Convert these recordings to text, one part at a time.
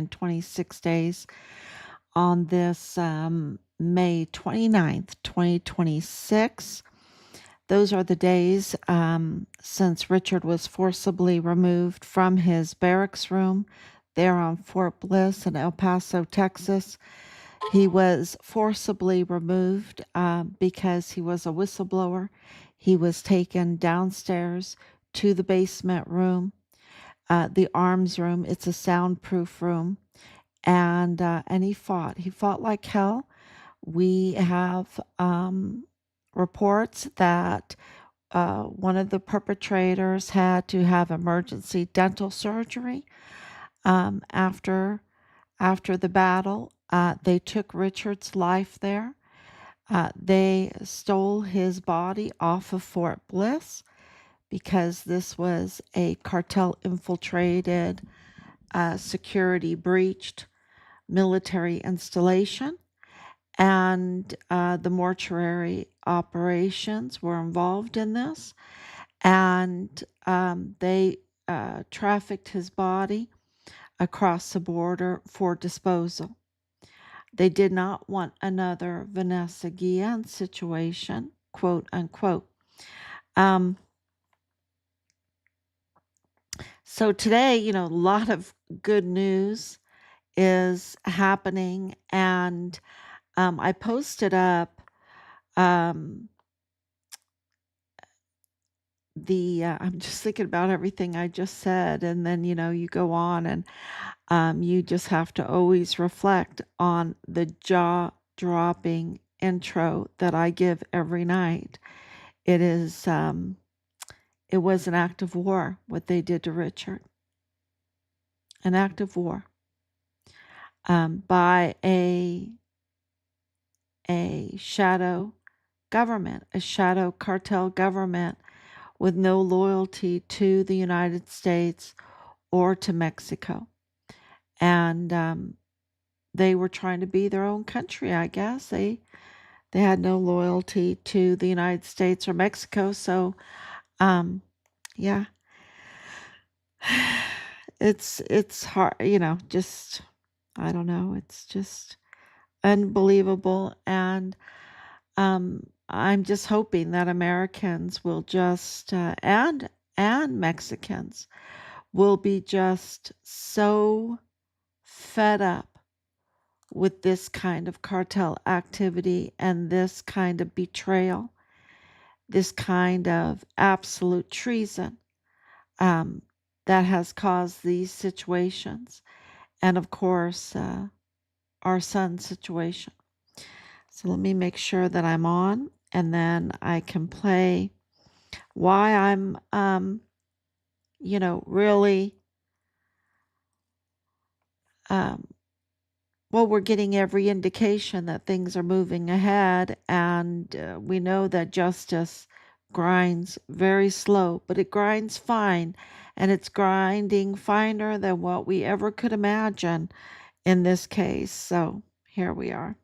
26 days on this May 29th, 2026. Those are the days since Richard was forcibly removed from his barracks room there on Fort Bliss in El Paso, Texas. He was forcibly removed because he was a whistleblower. He was taken downstairs to the basement room, the arms room. It's a soundproof room, and he fought. He fought like hell. We have reports that one of the perpetrators had to have emergency dental surgery after the battle. They took Richard's life there. They stole his body off of Fort Bliss because this was a cartel infiltrated, security breached military installation, and the mortuary operations were involved in this, and they trafficked his body across the border for disposal. They did not want another Vanessa Guillen situation, quote unquote. So today, a lot of good news is happening, and I posted up I'm just thinking about everything I just said, and then you go on, and you just have to always reflect on the jaw-dropping intro that I give every night. It was an act of war, what they did to Richard. An act of war by a shadow government, a shadow cartel government with no loyalty to the United States or to Mexico. And they were trying to be their own country, I guess. They had no loyalty to the United States or Mexico. So, yeah, it's hard, just, I don't know. It's just unbelievable. And I'm just hoping that Americans will just, and Mexicans will be just so fed up with this kind of cartel activity and this kind of betrayal, this kind of absolute treason that has caused these situations. And of course, our son's situation. So let me make sure that I'm on, and then I can play why I'm, really, well, we're getting every indication that things are moving ahead, and we know that justice grinds very slow, but it grinds fine, and it's grinding finer than what we ever could imagine in this case. So here we are.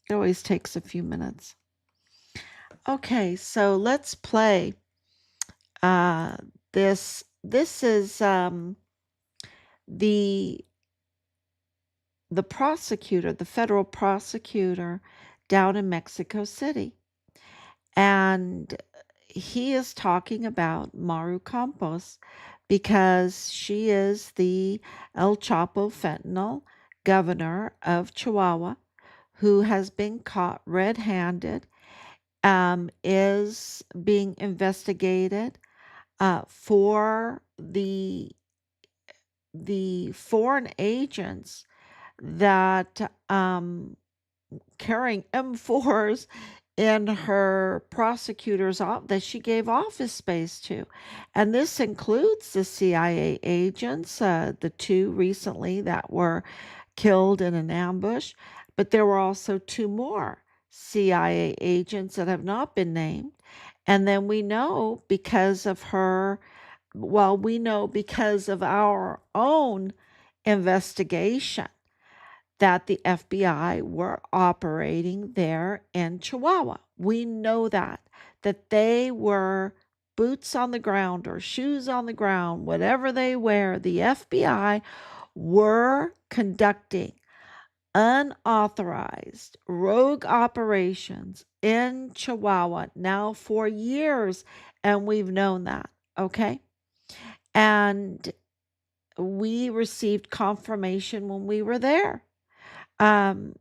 It always takes a few minutes. Okay, so let's play this. This is the prosecutor, the federal prosecutor down in Mexico City. And he is talking about Maru Campos because she is the El Chapo fentanyl governor of Chihuahua, who has been caught red-handed, is being investigated for the foreign agents that carrying M4s in her prosecutor's office that she gave office space to. And this includes the CIA agents, the two recently that were killed in an ambush, but there were also two more CIA agents that have not been named. And then we know because of her, well, we know because of our own investigation that the FBI were operating there in Chihuahua. We know that they were boots on the ground or shoes on the ground, whatever they wear. The FBI were conducting unauthorized rogue operations in Chihuahua now for years, and we've known that, okay? And we received confirmation when we were there. Um,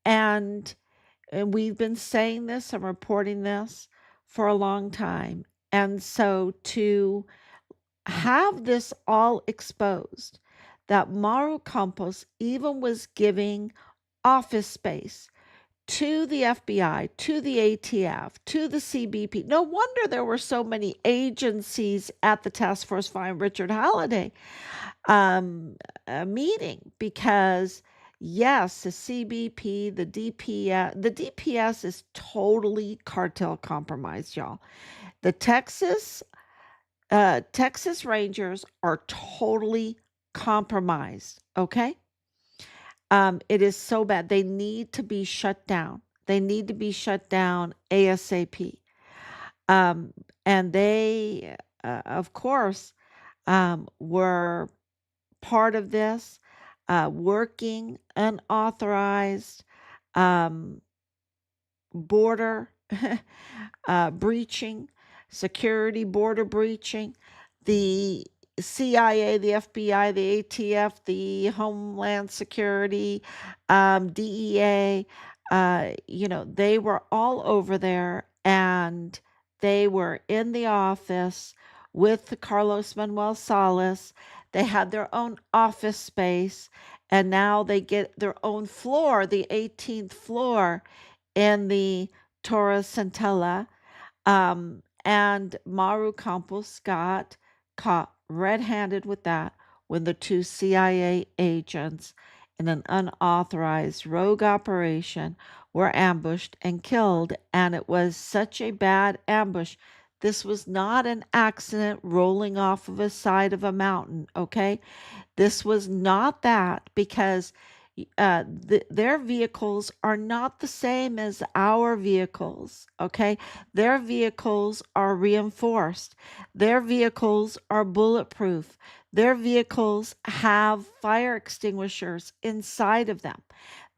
and, and we've been saying this and reporting this for a long time. And so to have this all exposed, that Maru Campos even was giving office space to the FBI, to the ATF, to the CBP. No wonder there were so many agencies at the task force find Richard Halliday meeting, because yes, the CBP, the DPS is totally cartel compromised, y'all. The Texas Rangers are totally compromised. Okay. It is so bad. They need to be shut down. They need to be shut down ASAP. Um, and they, of course, were part of this, working unauthorized um, border breaching, security border breaching. The CIA, the FBI, the ATF, the Homeland Security, DEA, they were all over there, and they were in the office with Carlos Manuel Salas. They had their own office space, and now they get their own floor, the 18th floor in the Torre Centella. And Maru Campos got caught red handed with that when the two CIA agents in an unauthorized rogue operation were ambushed and killed. And it was such a bad ambush. This was not an accident rolling off of a side of a mountain, okay? This was not that, because their vehicles are not the same as our vehicles, okay? Their vehicles are reinforced. Their vehicles are bulletproof. Their vehicles have fire extinguishers inside of them.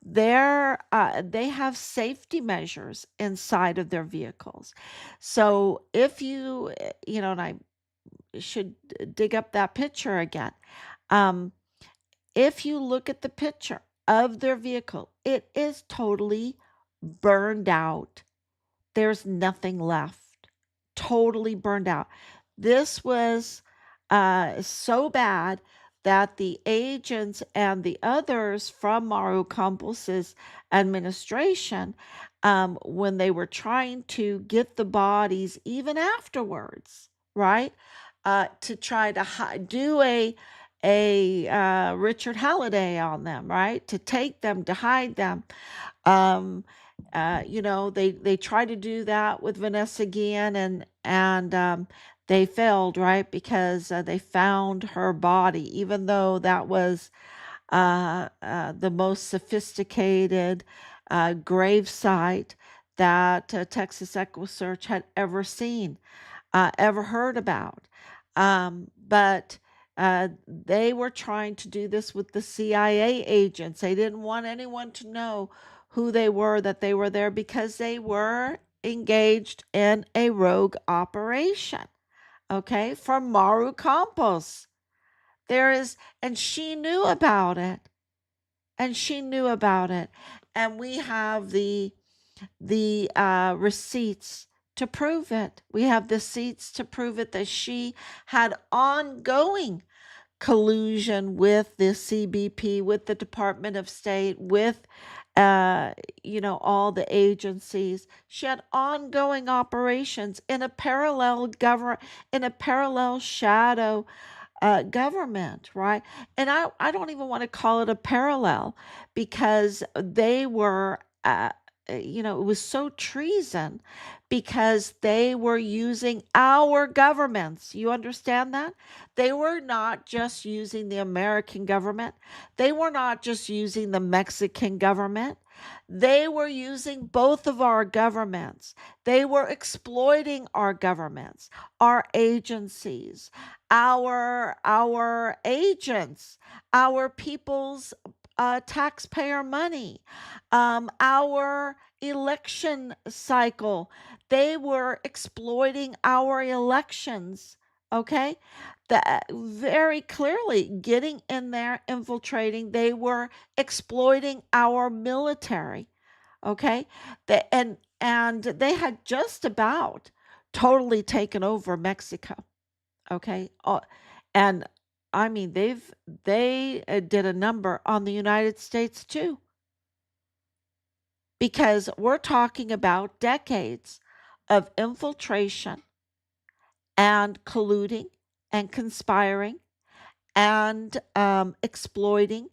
They have safety measures inside of their vehicles. So if and I should dig up that picture again. Um, if you look at the picture of their vehicle, it is totally burned out. There's nothing left. Totally burned out. This was so bad that the agents and the others from Maru Campos's administration, when they were trying to get the bodies, even afterwards, right, to try to do a Richard Halliday on them, right, to take them, to hide them. Um, they tried to do that with Vanessa Guillen, and they failed, right, because they found her body, even though that was the most sophisticated grave site that Texas EquuSearch had ever seen, ever heard about. But they were trying to do this with the CIA agents. They didn't want anyone to know who they were, that they were there, because they were engaged in a rogue operation, okay, from Maru Campos. And she knew about it. And she knew about it. And we have the receipts to prove it. We have the receipts to prove it, that she had ongoing collusion with the CBP, with the Department of State, with all the agencies. She had ongoing operations in a parallel government, in a parallel shadow government, right? And I don't even want to call it a parallel, because they were it was so treason because they were using our governments. You understand that? They were not just using the American government, they were not just using the Mexican government. They were using both of our governments. They were exploiting our governments, our agencies, our agents, our people's taxpayer money, our election cycle. They were exploiting our elections. Okay, that very clearly getting in there, infiltrating. They were exploiting our military. Okay, and they had just about totally taken over Mexico. Okay, and I mean they did a number on the United States too, because we're talking about decades of infiltration and colluding and conspiring and exploiting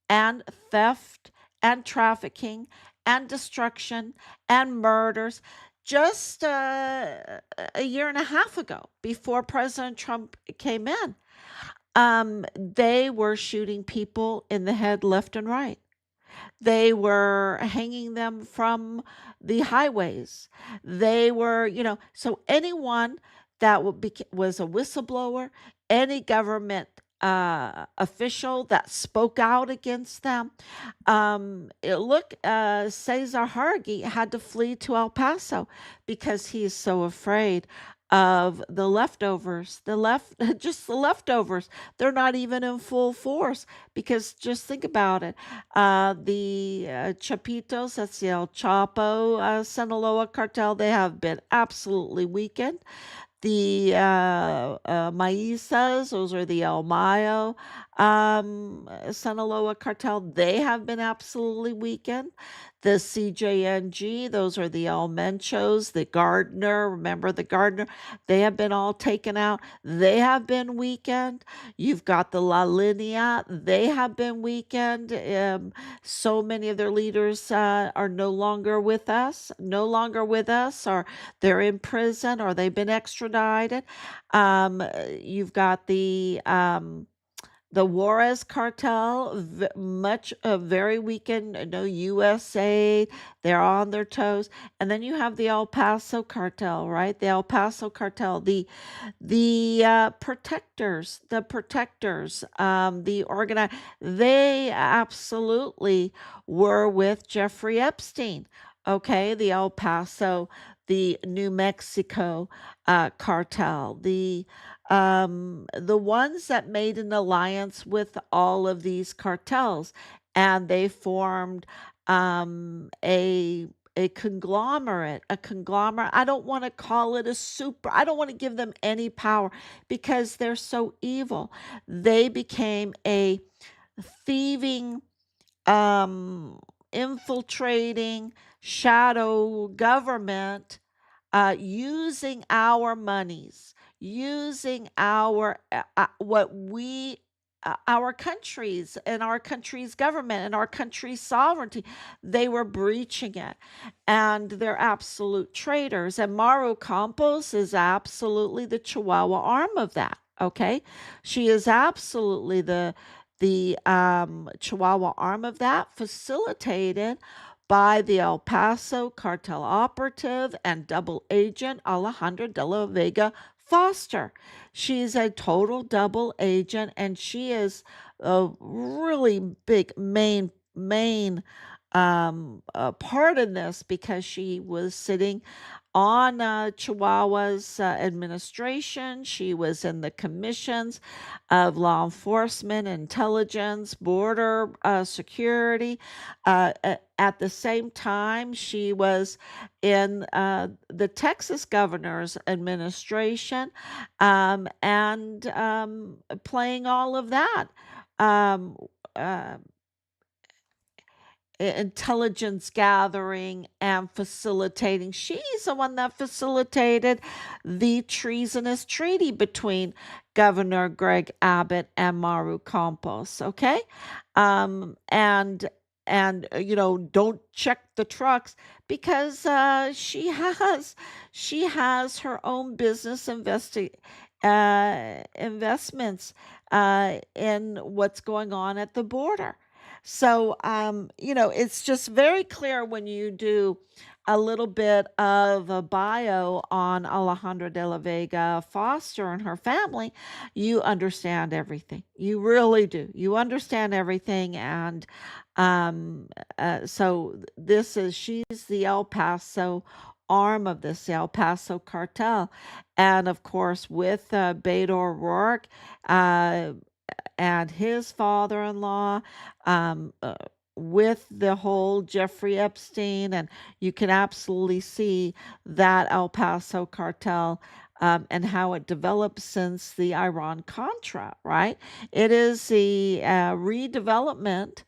and theft and trafficking and destruction and murders. Just a year and a half ago, before President Trump came in, they were shooting people in the head left and right. They were hanging them from the highways. They were, so anyone that was a whistleblower, any government official that spoke out against them. Look, Cesar Hargi had to flee to El Paso because he is so afraid of the leftovers, just the leftovers. They're not even in full force because just think about it. The Chapitos, that's the El Chapo, Sinaloa cartel, they have been absolutely weakened. The Maisas, those are the El Mayo, Sinaloa cartel, they have been absolutely weakened. The CJNG, those are the El Menchos, the Gardner, remember the Gardner, they have been all taken out. They have been weakened. You've got the La Linea, they have been weakened. So many of their leaders are no longer with us, or they're in prison, or they've been extradited. You've got the Juarez cartel, much very weakened, no USA, they're on their toes. And then you have the El Paso cartel, right? The El Paso cartel, the protectors, the organize. They absolutely were with Jeffrey Epstein. Okay, the El Paso, the New Mexico cartel, the ones that made an alliance with all of these cartels, and they formed a conglomerate. I don't want to call it a super. I don't want to give them any power because they're so evil. They became a thieving, infiltrating shadow government, using our monies, using our countries and our country's government and our country's sovereignty. They were breaching it, and they're absolute traitors. And Maru Campos is absolutely the Chihuahua arm of that. Okay, she is absolutely the Chihuahua arm of that, facilitated by the El Paso cartel operative and double agent Alejandra de la Vega Foster. She's a total double agent, and she is a really big main part in this because she was sitting on Chihuahua's administration. She was in the commissions of law enforcement, intelligence, border security. At the same time, she was in the Texas governor's administration, and playing all of that. Um, uh, Intelligence gathering and facilitating. She's the one that facilitated the treasonous treaty between Governor Greg Abbott and Maru Campos. Okay. And don't check the trucks because she has her own business investments in what's going on at the border. So it's just very clear when you do a little bit of a bio on Alejandra de la Vega Foster and her family, you understand everything. You really do. You understand everything. And so she's the El Paso arm of this El Paso cartel. And of course, with Beto O'Rourke uh, and his father-in-law, um, uh, with the whole Jeffrey Epstein, and you can absolutely see that El Paso cartel and how it developed since the Iran Contra, right? It is the redevelopment,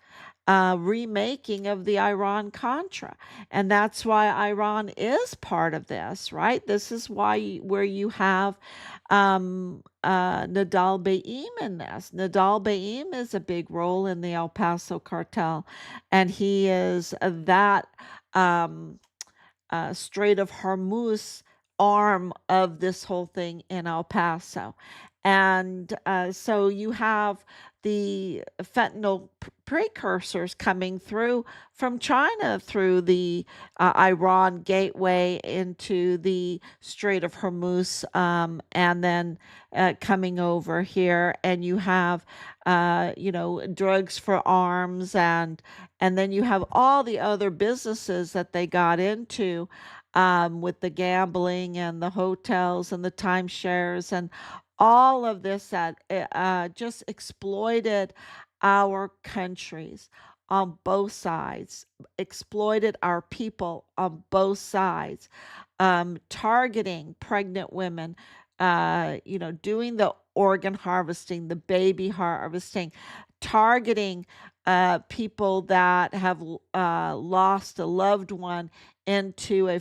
remaking of the Iran Contra. And that's why Iran is part of this, right? This is why where you have Nadal Baim in this. Nadal Baim is a big role in the El Paso cartel, and he is that um, Strait of Hormuz arm of this whole thing in El Paso. And so you have the fentanyl precursors coming through from China through the Iran gateway into the Strait of Hormuz, and then coming over here. And you have, drugs for arms, and then you have all the other businesses that they got into with the gambling and the hotels and the timeshares and all of this that just exploited our countries on both sides, exploited our people on both sides, targeting pregnant women, doing the organ harvesting, the baby harvesting, targeting people that have lost a loved one into a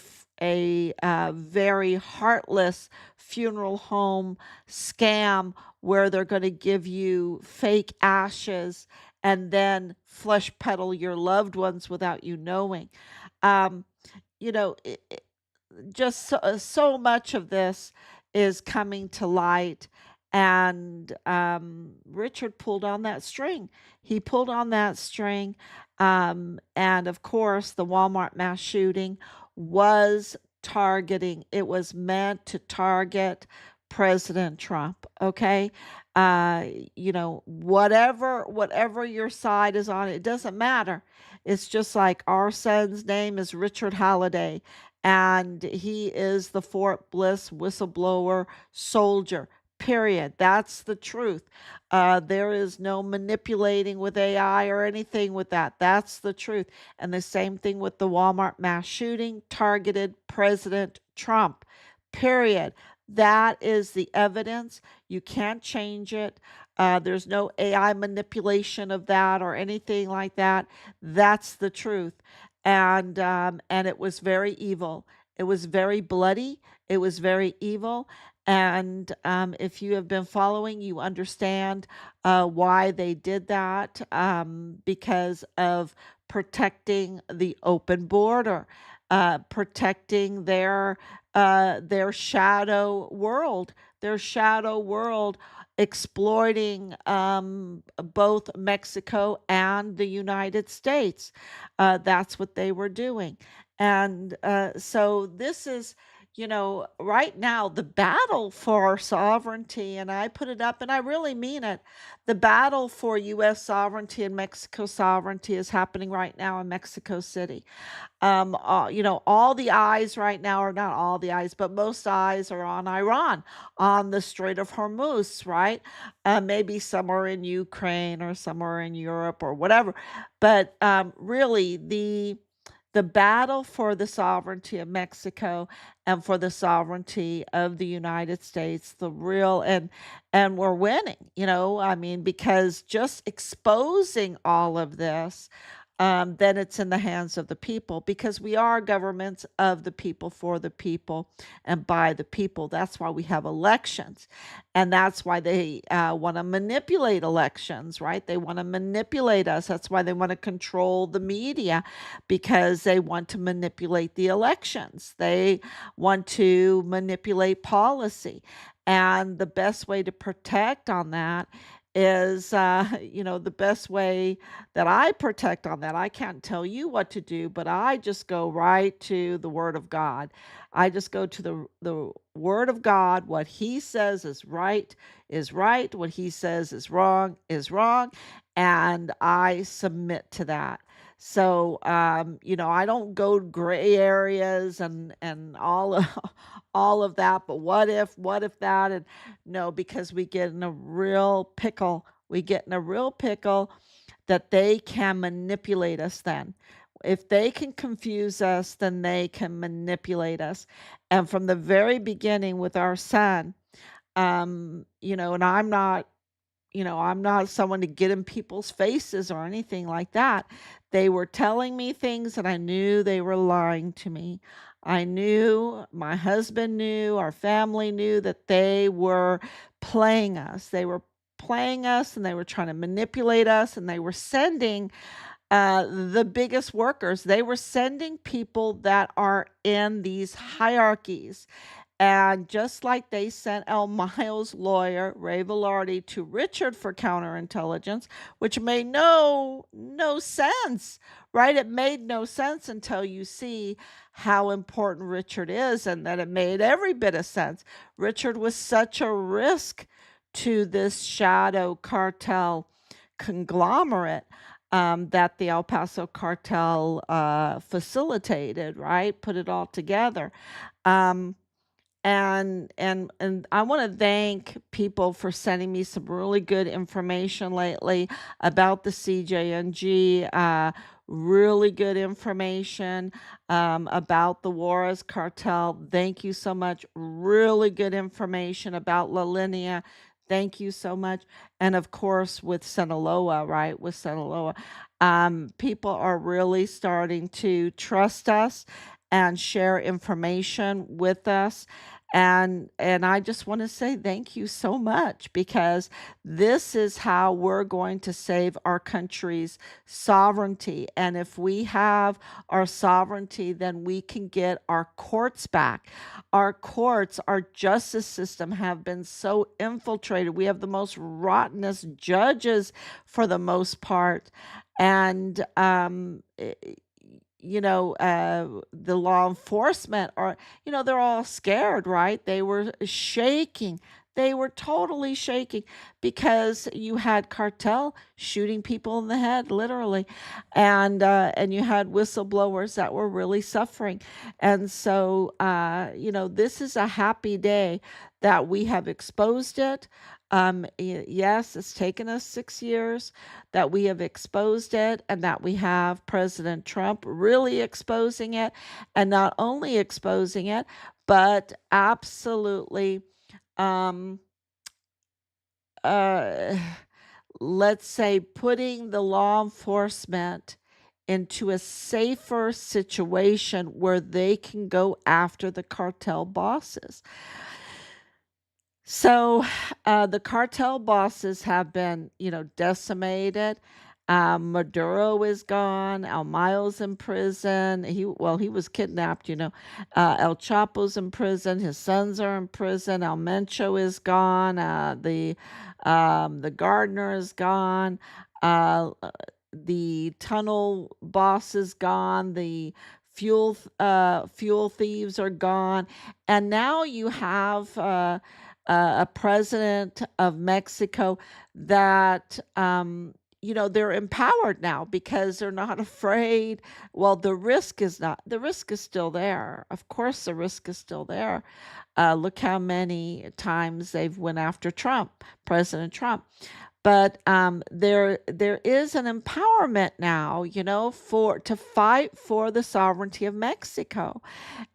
very heartless funeral home scam where they're going to give you fake ashes and then flesh peddle your loved ones without you knowing. Um, you know, it, just so much of this is coming to light. And Richard pulled on that string. He pulled on that string. And of course, the Walmart mass shooting was it was meant to target President Trump. Okay. Whatever your side is on, it doesn't matter. It's just like our son's name is Richard Halliday, and he is the Fort Bliss whistleblower soldier. Period. That's the truth. There is no manipulating with AI or anything with that. That's the truth. And the same thing with the Walmart mass shooting targeted President Trump. Period. That is the evidence. You can't change it. There's no AI manipulation of that or anything like that. That's the truth. And it was very evil. It was very bloody. It was very evil. And if you have been following, you understand why they did that, because of protecting the open border, protecting their shadow world, exploiting both Mexico and the United States. That's what they were doing. And so this is, right now, the battle for our sovereignty, and I put it up and I really mean it. The battle for US sovereignty and Mexico sovereignty is happening right now in Mexico City. All the eyes right now, or not all the eyes, but most eyes are on Iran, on the Strait of Hormuz, right? Maybe somewhere in Ukraine or somewhere in Europe or whatever. But really, the battle for the sovereignty of Mexico and for the sovereignty of the United States, the real and we're winning, I mean, because just exposing all of this then it's in the hands of the people, because we are governments of the people, for the people, and by the people. That's why we have elections. And that's why they want to manipulate elections, right? They want to manipulate us. That's why they want to control the media, because they want to manipulate the elections. They want to manipulate policy. And the best way to protect on that is, the best way that I protect on that. I can't tell you what to do, but I just go right to the Word of God. I just go to the Word of God. What He says is right is right. What He says is wrong. And I submit to that. So, I don't go to gray areas and all of, all of that. But what if that, and no, because we get in a real pickle. We get in a real pickle that they can manipulate us then. If they can confuse us, then they can manipulate us. And from the very beginning with our son, and I'm not someone to get in people's faces or anything like that. They were telling me things and I knew they were lying to me. I knew, my husband knew, our family knew that they were playing us. They were playing us and they were trying to manipulate us, and they were sending the biggest workers. They were sending people that are in these hierarchies. And just like they sent Miles' lawyer, Ray Velarde, to Richard for counterintelligence, which made no sense, right? It made no sense until you see how important Richard is, and that it made every bit of sense. Richard was such a risk to this shadow cartel conglomerate, that the El Paso cartel facilitated, right? Put it all together. Um, and I want to thank people for sending me some really good information lately about the CJNG. Really good information about the Juarez cartel. Thank you so much. Really good information about La Linea. Thank you so much. And of course, with Sinaloa, right? With Sinaloa, people are really starting to trust us and share information with us. And I just want to say thank you so much, because this is how we're going to save our country's sovereignty. And if we have our sovereignty, then we can get our courts back. Our courts, our justice system have been so infiltrated. We have the most rottenest judges for the most part. And the law enforcement are, they're all scared, right? They were shaking. They were totally shaking, because you had cartel shooting people in the head, literally, and you had whistleblowers that were really suffering. And so, this is a happy day that we have exposed it. Yes, it's taken us 6 years that we have exposed it, and that we have President Trump really exposing it, and not only exposing it, but absolutely, um, uh, let's say, putting the law enforcement into a safer situation where they can go after the cartel bosses. So, the cartel bosses have been, decimated. Maduro is gone. El Mayo's in prison. He was kidnapped. El Chapo's in prison. His sons are in prison. El Mencho is gone. The gardener is gone. Uh, the tunnel boss is gone. The fuel thieves are gone, and now you have a president of Mexico that, they're empowered now, because they're not afraid. Well, the risk is still there. Of course, the risk is still there. Look how many times they've went after Trump, President Trump. But there is an empowerment now, for to fight for the sovereignty of Mexico.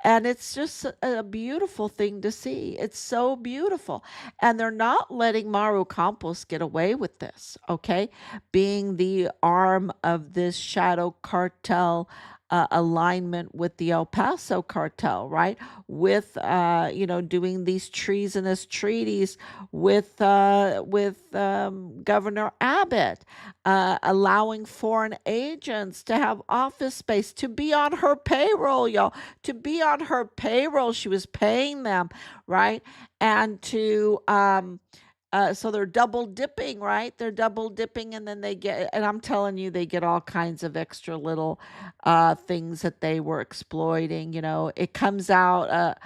And it's just a beautiful thing to see. It's so beautiful. And they're not letting Maru Campos get away with this, okay? Being the arm of this shadow cartel alignment with the El Paso cartel, right? With doing these treasonous treaties with Governor Abbott, allowing foreign agents to have office space, to be on her payroll, y'all, to be on her payroll. She was paying them, right? And so they're double dipping, right? They're double dipping, and then and I'm telling you, they get all kinds of extra little things that they were exploiting. It comes out,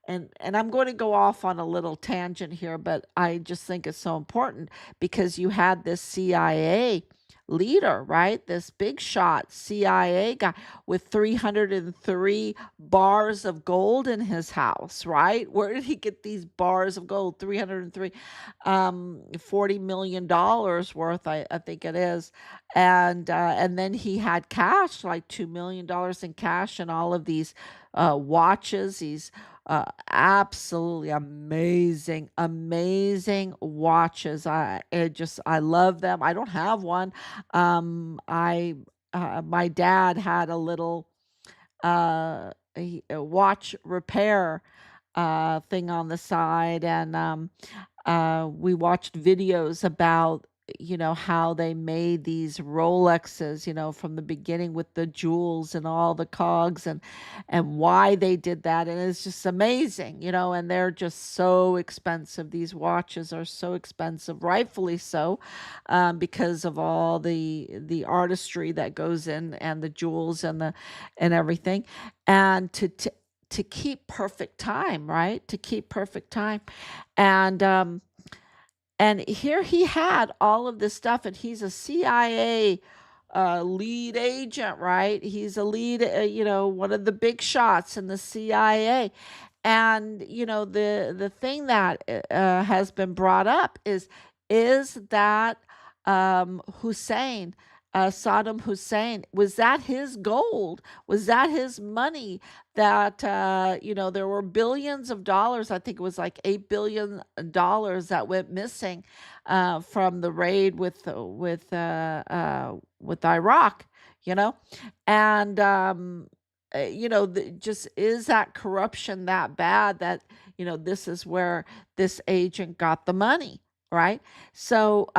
and I'm going to go off on a little tangent here, but I just think it's so important because you had this CIA leader, right? This big shot CIA guy with 303 bars of gold in his house, right? Where did he get these bars of gold? 303, $40 million worth, I think it is. And then he had cash, like $2 million in cash, and all of these watches, these absolutely amazing, amazing watches. I love them. I don't have one. I My dad had a little a watch repair thing on the side, and we watched videos about how they made these Rolexes, from the beginning with the jewels and all the cogs, and why they did that. And it's just amazing, and they're just so expensive. These watches are so expensive, rightfully so, because of all the artistry that goes in, and the jewels, and everything. And to keep perfect time, right? To keep perfect time. And here he had all of this stuff, and he's a CIA lead agent, right? He's a lead, one of the big shots in the CIA. And the thing that has been brought up is that Hussein, Saddam Hussein, was that his gold? Was that his money? That there were billions of dollars. I think it was like $8 billion that went missing from the raid with Iraq. You know, and just is that corruption that bad that this is where this agent got the money, right? So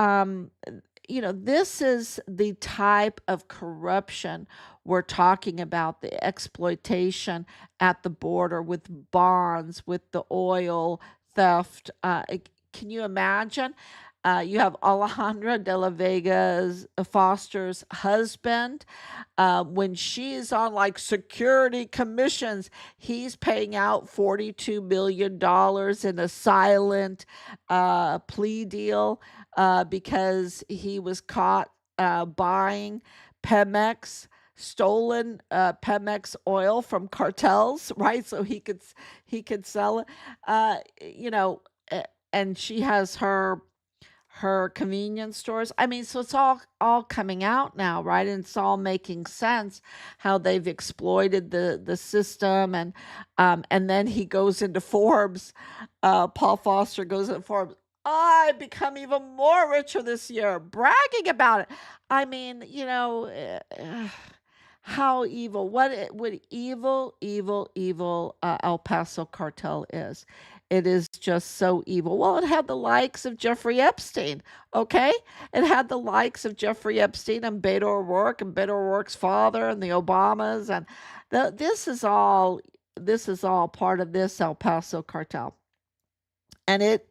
this is the type of corruption we're talking about, the exploitation at the border with bonds, with the oil theft. Can you imagine? You have Alejandra de la Vega's Foster's husband. When she's on like security commissions, he's paying out $42 million in a silent plea deal because he was caught buying Pemex stolen Pemex oil from cartels, right? So he could sell it. And she has her convenience stores. I mean, so it's all coming out now, right? And it's all making sense how they've exploited the system. And then he goes into Forbes. Paul Foster goes into Forbes. I become even more richer this year, bragging about it. I mean, how evil, what evil, evil, evil El Paso cartel is. It is just so evil. Well, it had the likes of Jeffrey Epstein, okay? It had the likes of Jeffrey Epstein and Beto O'Rourke and Beto O'Rourke's father and the Obamas, and this is all part of this El Paso cartel. And it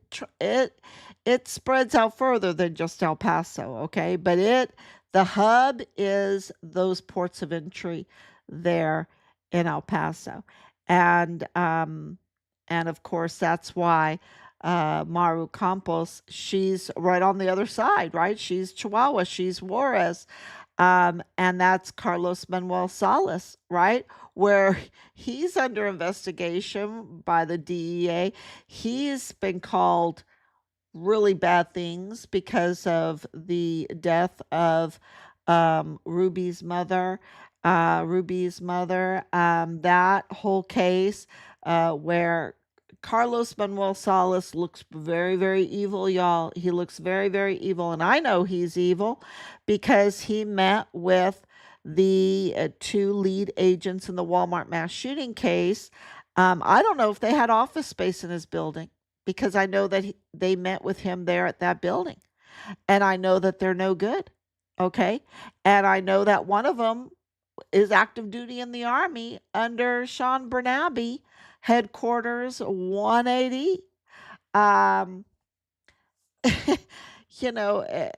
spreads out further than just El Paso, okay? But the hub is those ports of entry there in El Paso. And of course that's why Maru Campos, she's right on the other side, right? She's Chihuahua, she's Juarez. And that's Carlos Manuel Salas, right? Where he's under investigation by the DEA. He's been called really bad things because of the death of Ruby's mother. That whole case where Carlos Manuel Salas looks very, very evil, y'all. He looks very, very evil. And I know he's evil because he met with the two lead agents in the Walmart mass shooting case. I don't know if they had office space in his building because I know that they met with him there at that building. And I know that they're no good. Okay. And I know that one of them is active duty in the Army under Sean Bernabe, headquarters 180. Um,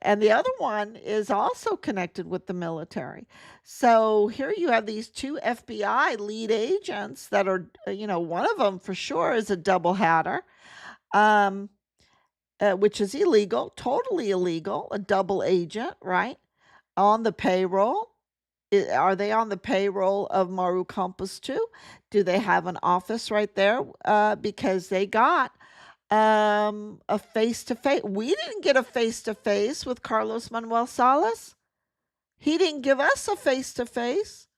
and the other one is also connected with the military. So here you have these two FBI lead agents that are, one of them for sure is a double hatter. Um, which is illegal, totally illegal, a double agent, right? On the payroll. Are they on the payroll of Maru Campos too? Do they have an office right there? Because they got a face to face. We didn't get a face to face with Carlos Manuel Salas. He didn't give us a face to face,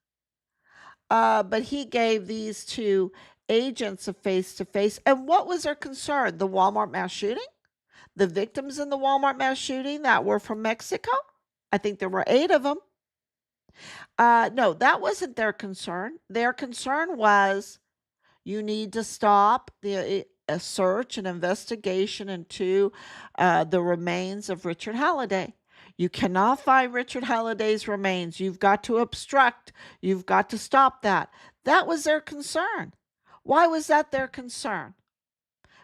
but he gave these two agents a face to face. And what was their concern? The Walmart mass shooting? The victims in the Walmart mass shooting that were from Mexico? I think there were 8 of them. No, that wasn't their concern. Their concern was you need to stop a search and investigation into the remains of Richard Halliday. You cannot find Richard Halliday's remains. You've got to obstruct. You've got to stop that. That was their concern. Why was that their concern?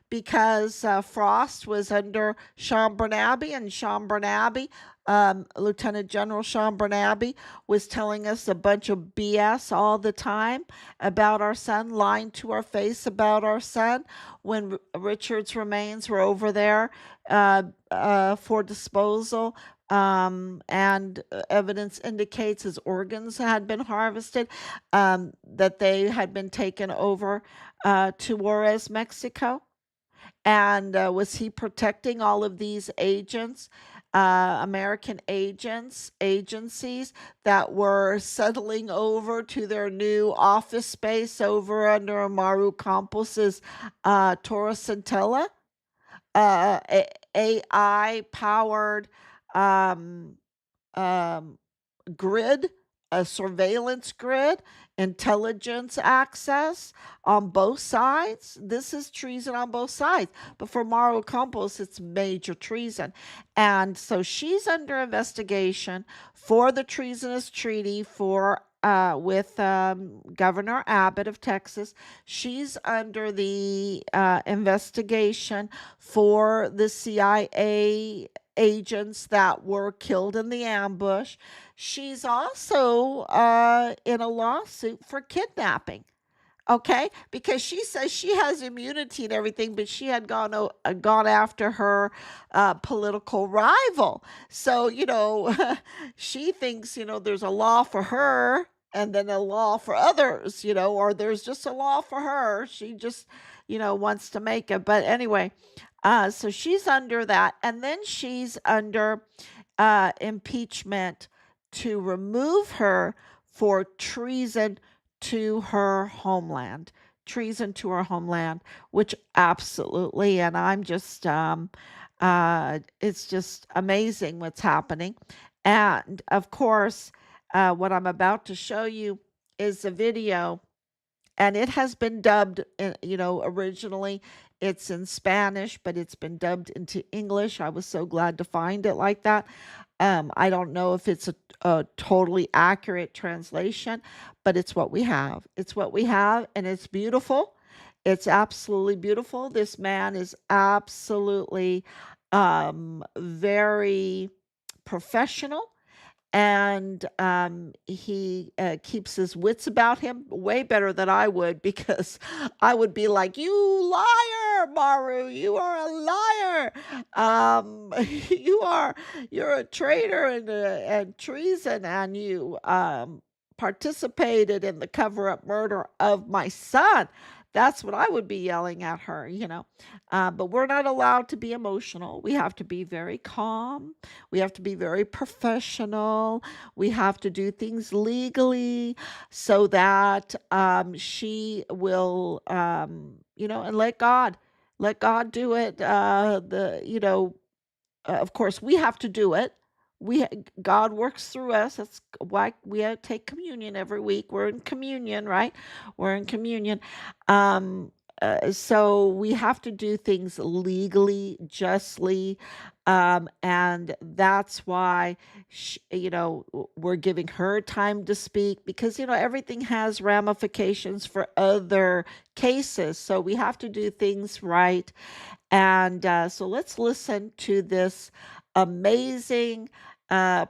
Because Frost was under Sean Bernabe, and Sean Bernabe, Lieutenant General Sean Bernabe, was telling us a bunch of BS all the time about our son, lying to our face about our son when Richard's remains were over there for disposal. And evidence indicates his organs had been harvested, that they had been taken over to Juarez, Mexico. And was he protecting all of these agents, American agents, agencies that were settling over to their new office space over under Maru Campos's Torres Centella, AI powered um, um, grid, a surveillance grid, intelligence access on both sides. This is treason on both sides. But for Maru Campos, it's major treason. And so she's under investigation for the treasonous treaty with Governor Abbott of Texas. She's under the investigation for the CIA agents that were killed in the ambush. She's also in a lawsuit for kidnapping. Okay, because she says she has immunity and everything, but she had gone after her political rival. So she thinks there's a law for her and then a law for others, or there's just a law for her. She just wants to make it. But anyway, so she's under that, and then she's under impeachment to remove her for treason to her homeland. Treason to her homeland, which absolutely, and I'm just, it's just amazing what's happening. And of course, what I'm about to show you is a video, and it has been dubbed, originally it's in Spanish, but it's been dubbed into English. I was so glad to find it like that. I don't know if it's a totally accurate translation, but it's what we have. It's what we have, and it's beautiful. It's absolutely beautiful. This man is absolutely very professional, and he keeps his wits about him way better than I would, because I would be like, "You liar, Maru! You are a liar! You're a traitor and treason, and you participated in the cover-up murder of my son." That's what I would be yelling at her, but we're not allowed to be emotional. We have to be very calm. We have to be very professional. We have to do things legally so that she will, and let God do it. Of course, we have to do it. God works through us. That's why we take communion every week. We're in communion, right? We're in communion. Um, so we have to do things legally, justly, and that's why, we're giving her time to speak because everything has ramifications for other cases. So we have to do things right, and so let's listen to this amazing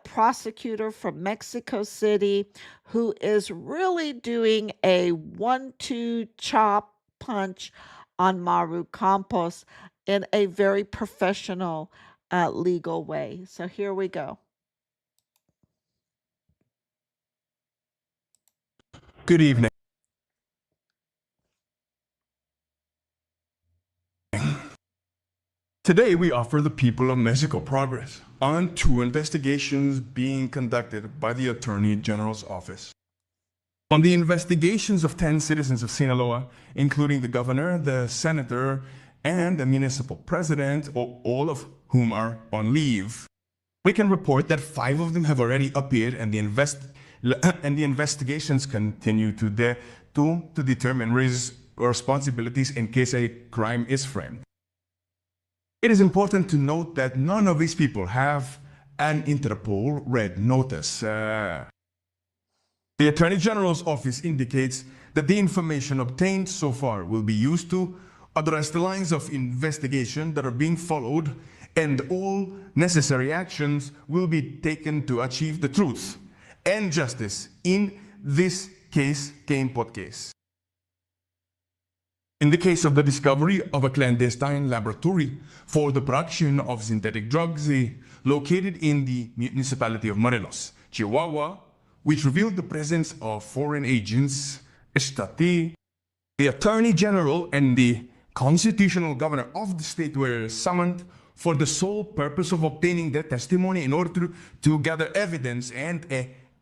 prosecutor from Mexico City who is really doing a 1-2 chop punch on Maru Campos in a very professional legal way. So here we go. Good evening. Today, we offer the people of Mexico progress on 2 investigations being conducted by the Attorney General's office. On the investigations of 10 citizens of Sinaloa, including the governor, the senator, and the municipal president, all of whom are on leave, we can report that 5 of them have already appeared, and the investigations continue to determine responsibilities in case a crime is framed. It is important to note that none of these people have an Interpol red notice. The Attorney General's office indicates that the information obtained so far will be used to address the lines of investigation that are being followed, and all necessary actions will be taken to achieve the truth and justice in this case, Pot case. In the case of the discovery of a clandestine laboratory for the production of synthetic drugs located in the municipality of Morelos, Chihuahua, which revealed the presence of foreign agents, the Attorney General and the constitutional governor of the state were summoned for the sole purpose of obtaining their testimony in order to gather evidence and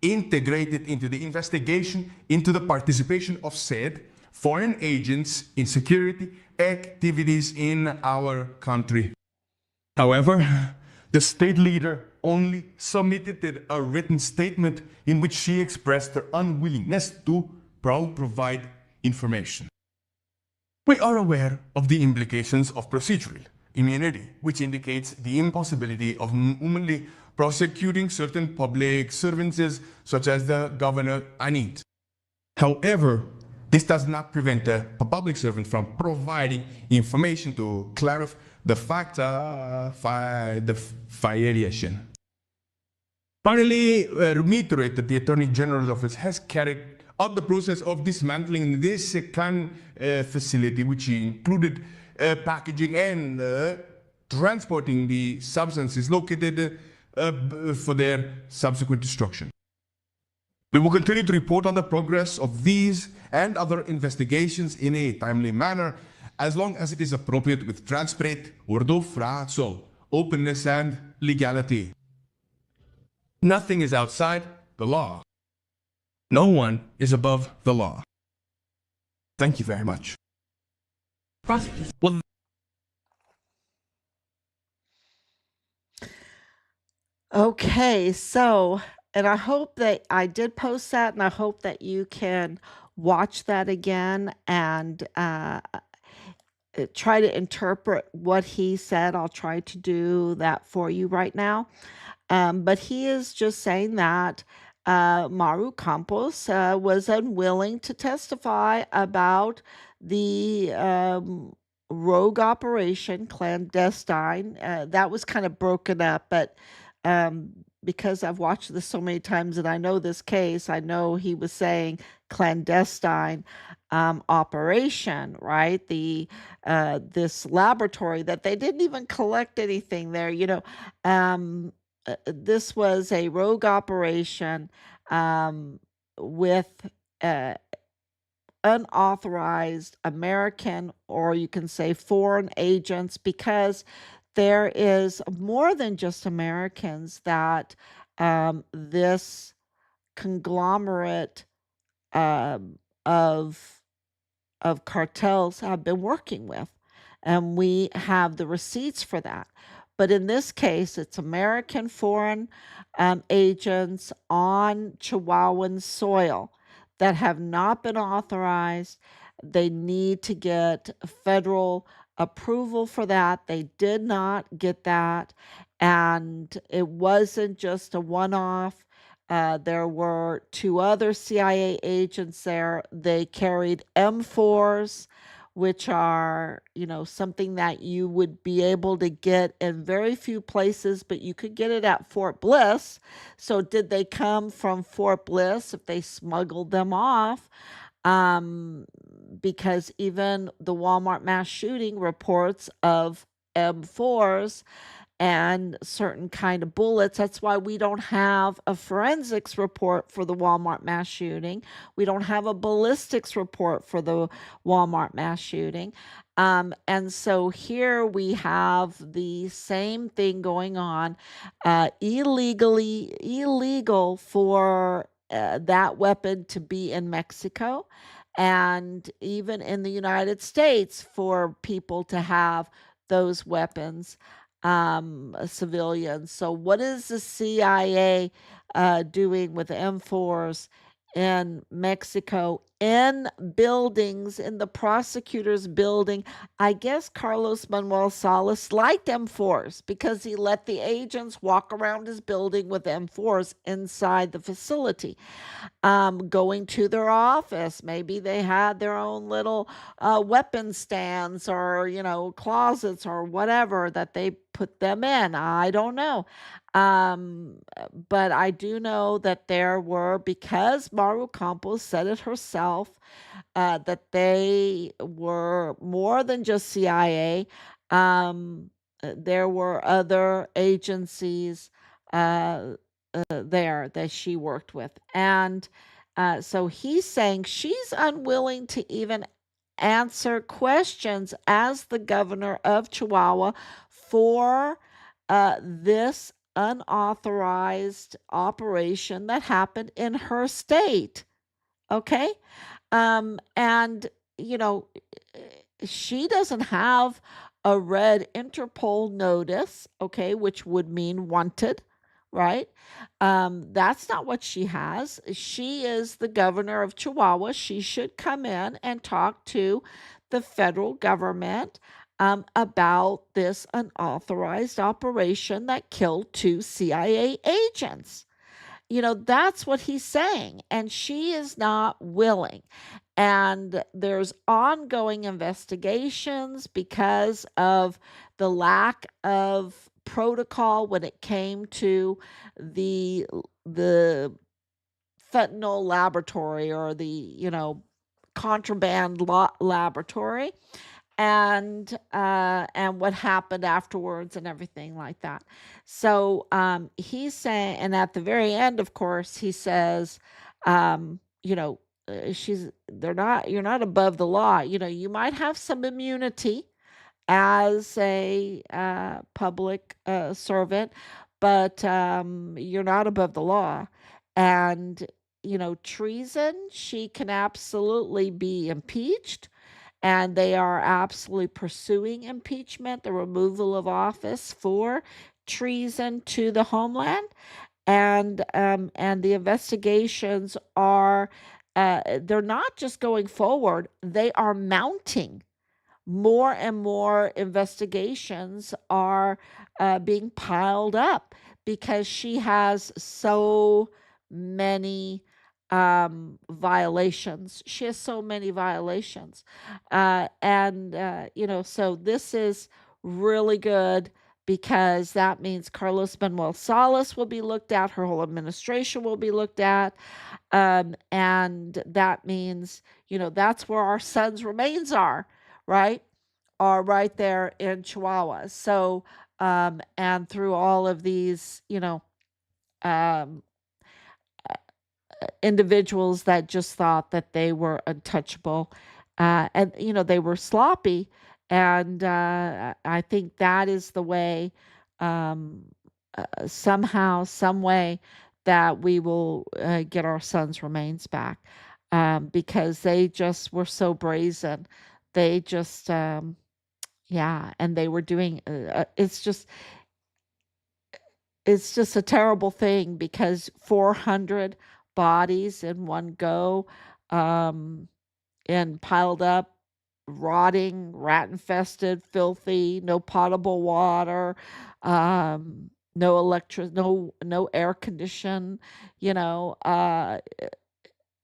integrate it into the investigation into the participation of said foreign agents in security activities in our country. However, the state leader only submitted a written statement in which she expressed her unwillingness to provide information. We are aware of the implications of procedural immunity, which indicates the impossibility of humanly prosecuting certain public servants such as the governor Anit. However, this does not prevent a public servant from providing information to clarify the violation. Finally, reiterate that the Attorney General's office has carried out the process of dismantling this facility, which included packaging and transporting the substances located for their subsequent destruction. We will continue to report on the progress of these and other investigations in a timely manner, as long as it is appropriate with transparent, openness and legality. Nothing is outside the law. No one is above the law. Thank you very much. Well, Okay, so, and I hope that I did post that, and I hope that you can watch that again and try to interpret what he said. I'll try to do that for you right now. But he is just saying that Maru Campos was unwilling to testify about the rogue operation, clandestine. That was kind of broken up, but because I've watched this so many times and I know this case, I know he was saying clandestine operation, right? This laboratory that they didn't even collect anything there, this was a rogue operation with uh, unauthorized American, or you can say foreign agents, because there is more than just Americans that this conglomerate um, of cartels have been working with, and we have the receipts for that. But in this case, it's American foreign agents on Chihuahuan soil that have not been authorized. They need to get federal approval for that. They did not get that. And it wasn't just a one off. There were two other CIA agents there. They carried M4s, which are, something that you would be able to get in very few places, but you could get it at Fort Bliss. So, did they come from Fort Bliss if they smuggled them off? Um, because even the Walmart mass shooting reports of M4s and certain kind of bullets. That's why we don't have a forensics report for the Walmart mass shooting. We don't have a ballistics report for the Walmart mass shooting. And so here we have the same thing going on, illegal for that weapon to be in Mexico, and even in the United States for people to have those weapons, civilians. So, what is the CIA doing with M4s in Mexico, in buildings, in the prosecutor's building? I guess Carlos Manuel Salas liked M4s because he let the agents walk around his building with M4s inside the facility, going to their office. Maybe they had their own little weapon stands, or, closets or whatever that they put them in. I don't know. Um, but I do know that there were, because Maru Campos said it herself, that they were more than just CIA. There were other agencies uh, there that she worked with. And so he's saying she's unwilling to even answer questions as the governor of Chihuahua for this unauthorized operation that happened in her state. Okay. And, you know, she doesn't have a red Interpol notice, okay, which would mean wanted, right? That's not what she has. She is the governor of Chihuahua. She should come in and talk to the federal government about this unauthorized operation that killed two CIA agents. That's what he's saying. And she is not willing. And there's ongoing investigations because of the lack of protocol when it came to the fentanyl laboratory, or the contraband laboratory, and what happened afterwards and everything like that. So he's saying, and at the very end, of course, he says, um, you know, they're not, you're not above the law. You might have some immunity as a public servant, but you're not above the law. And treason, she can absolutely be impeached, and they are absolutely pursuing impeachment, the removal of office for treason to the homeland. And the investigations are, they're not just going forward, they are mounting. More and more investigations are being piled up because she has so many violations. She has so many violations. So this is really good, because that means Carlos Manuel Salas will be looked at, her whole administration will be looked at. And that means, that's where our son's remains are, right? Are right there in Chihuahua. So, and through all of these, um, individuals that just thought that they were untouchable, and they were sloppy, and I think that is the way, um, somehow, some way, that we will get our son's remains back, because they just were so brazen. They just, yeah, and they were doing. It's just a terrible thing because 400 bodies in one go, um, and piled up, rotting, rat infested, filthy, no potable water, no electric, no air condition, you know,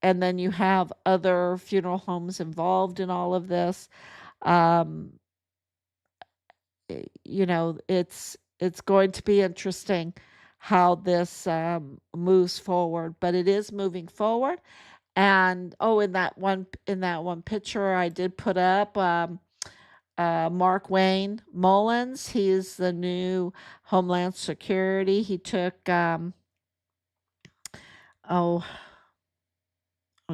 and then you have other funeral homes involved in all of this. Um, it's going to be interesting how this moves forward, but it is moving forward. And oh, in that one picture I did put up, Mark Wayne Mullins. He's the new Homeland Security. He took oh oh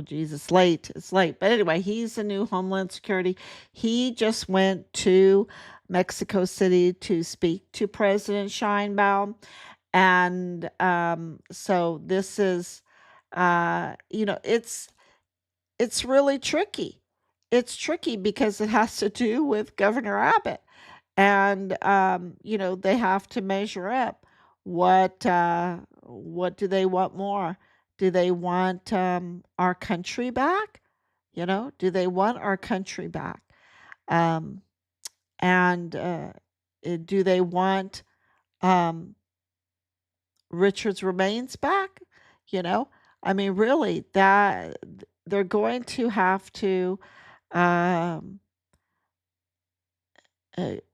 geez, it's late. It's late. But anyway, he's the new Homeland Security. He just went to Mexico City to speak to President Scheinbaum. And so this is it's really tricky. It's tricky because it has to do with Governor Abbott. And they have to measure up what do they want more? Do they want our country back? Do they want our country back? Um, and do they want um, Richard's remains back? You know, I mean, really, that they're going to have to. Um,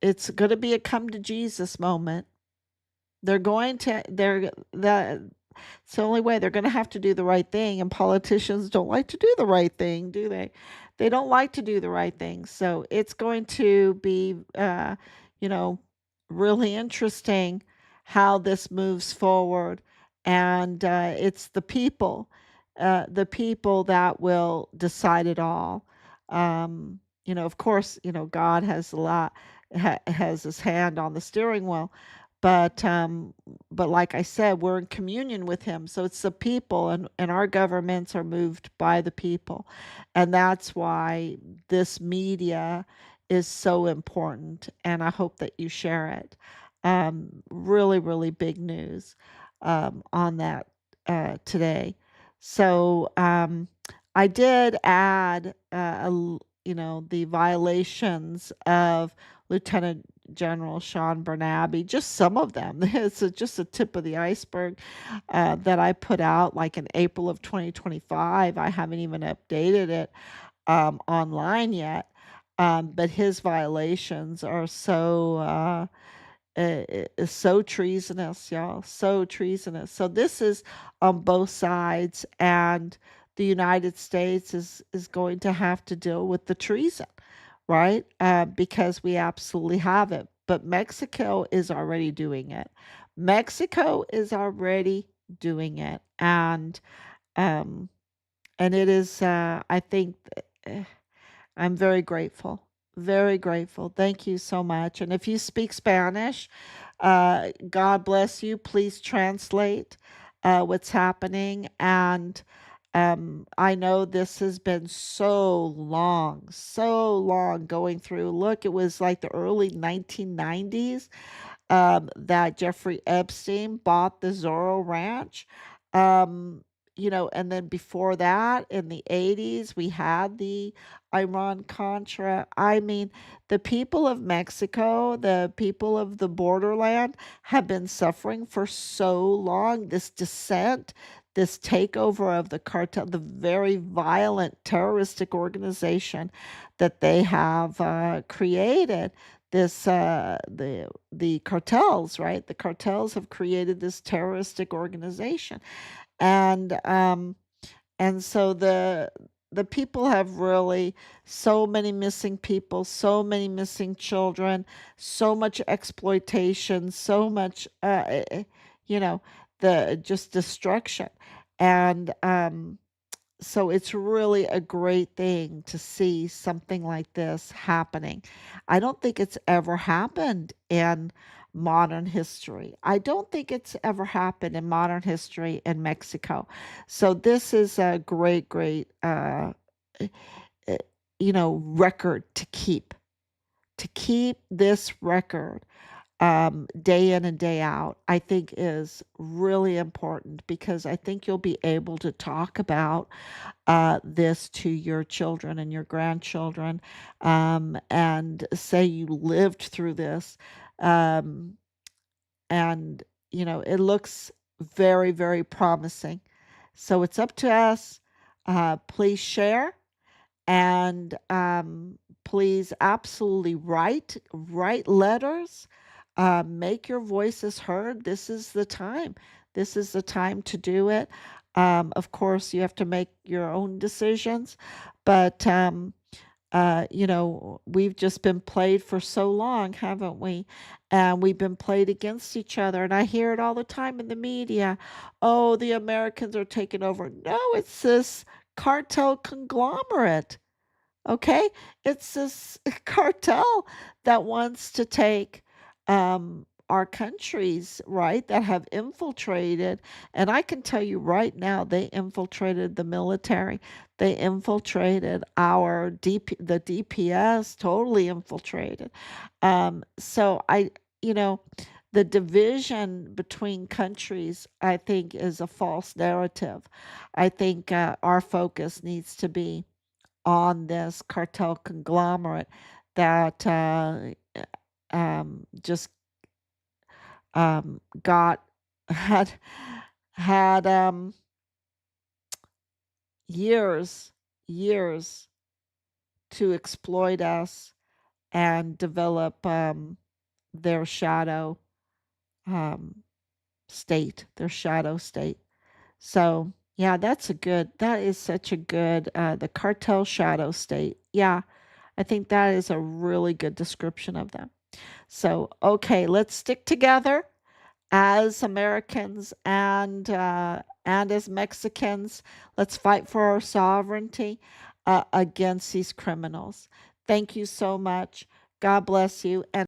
it's going to be a come to Jesus moment. It's the only way. They're going to have to do the right thing, and politicians don't like to do the right thing, do they? They don't like to do the right thing. So it's going to be, you know, really interesting how this moves forward, and it's the people that will decide it all. Of course, God has a lot has his hand on the steering wheel, but like I said, we're in communion with him. So it's the people, and our governments are moved by the people. And that's why this media is so important. And I hope that you share it. Really, really big news on that today. So I did add, the violations of Lieutenant General Sean Bernabe, just some of them. It's just a tip of the iceberg that I put out like in April of 2025. I haven't even updated it online yet. But his violations are so treasonous, y'all. So treasonous. So this is on both sides, and the United States is going to have to deal with the treason, right? Because we absolutely have it. But Mexico is already doing it. Mexico is already doing it, um, and it is. I think I'm very grateful. Very grateful. Thank you so much. And if you speak Spanish, God bless you. Please translate what's happening. And I know this has been so long going through. Look, it was like the early 1990s that Jeffrey Epstein bought the Zorro Ranch. Um, and then before that, in the 80s, we had the Iran Contra. I mean, the people of Mexico, the people of the borderland have been suffering for so long. This descent, this takeover of the cartel, the very violent terroristic organization that they have created, this the cartels, right? The cartels have created this terroristic organization, and so the people have really, so many missing people, so many missing children, so much exploitation, so much you know the just destruction. And so it's really a great thing to see something like this happening. I don't think it's ever happened in modern history. I don't think it's ever happened in modern history in Mexico. So this is a great, great, eh, eh, record to keep this record day in and day out, I think is really important because I think you'll be able to talk about this to your children and your grandchildren, and say you lived through this. Um, and, it looks very, very promising. So it's up to us. Please share and please absolutely write letters, make your voices heard. This is the time to do it. Of course you have to make your own decisions, but we've just been played for so long, haven't we? And we've been played against each other, and I hear it all the time in the media. Oh, the Americans are taking over. No, it's this cartel conglomerate. Okay? It's this cartel that wants to take our countries, right? That have infiltrated. And I can tell you right now, they infiltrated the military. They infiltrated the DPS, totally infiltrated. So you know, the division between countries, I think, is a false narrative. I think our focus needs to be on this cartel conglomerate that just got had had years years to exploit us and develop their shadow um, their shadow state. So yeah, that is such a good, the cartel shadow state. Yeah, I think that is a really good description of them. So, okay, let's stick together as Americans and as Mexicans. Let's fight for our sovereignty against these criminals. Thank you so much. God bless you. And